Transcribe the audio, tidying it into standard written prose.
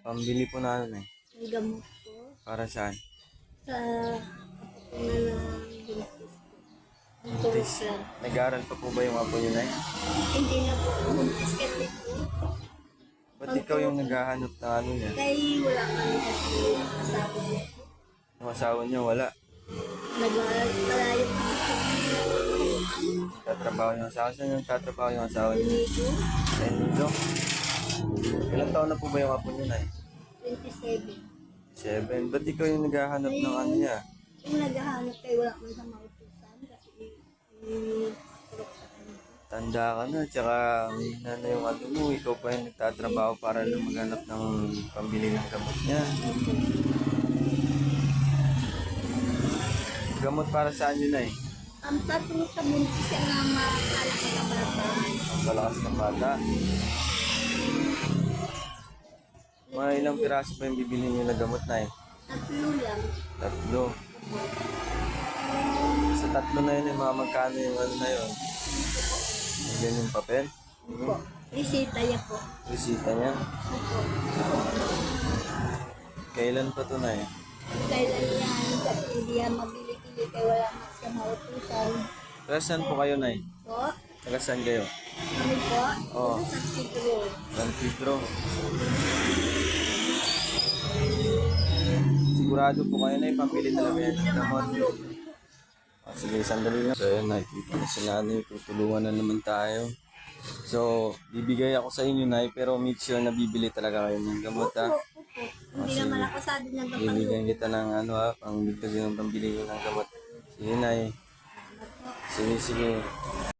Pambili po na ano, Nay. Ang gamot ko Para saan? sa kapatunan ng buntis ko. Ang Buntis. turok lang. Nag-aaral pa po ba yung apo niyo, Nay? Hindi na po buntis kasi po. Ba't ikaw yung naghahanap ng ano niya? Kaya wala kami kasi asawa niya. Yung asawa niya, wala. Nagpalayo po Tatrabaho yung asawa. Saan yung tatrabaho yung asawa niya? dito. Ayun dito. Ilang taon na po ba yung apo niyo, Nay? 27. 7. Ba't ikaw yung naghahanap ng ano niya? Yung naghahanap kayo wala man sa mautusan kasi turok sa kanya. Tanda ka na, tsaka may na yung ano mo, ikaw pa yung nagtatrabaho para lang maghanap ng pambili ng gamot niya. Gamot para saan yun, Nay? Ang tatlo sa buntis siya nga makakala sa bata. Ang malakas ng bata. Mga ilang piraso pa yung bibili niyo na gamot, Nay? Tatlo lang. 3. Sa 3 na yun, yung mga magkano yung ano na yun? Yan yung papel? Po. Resita niya po. Resita niya? Opo. Kailan pa to, Nay? Kailan yan kasi hindi yan mabili-bili kaya wala man siya mautusan. Taga saan po kayo, Nay? Po. Taga saan kayo? Kami po. Oo. Sa Pedro. San Pedro. Sigurado po kayo, Nay, pambili talaga yan ng gamot. Sige, sandali lang. So, ayun, nakikita na si Nanay. Tutulungan na naman tayo. So, bibigay ako sa inyo, Nay, pero make sure na bibili talaga kayo ng gamot, ha? Opo. Hindi sige. naman ako sabi ng Bibigyan kita ng ano, ha? Pang bigyan ng pambili ko ng gamot. Sige, Nay. Sige, sige.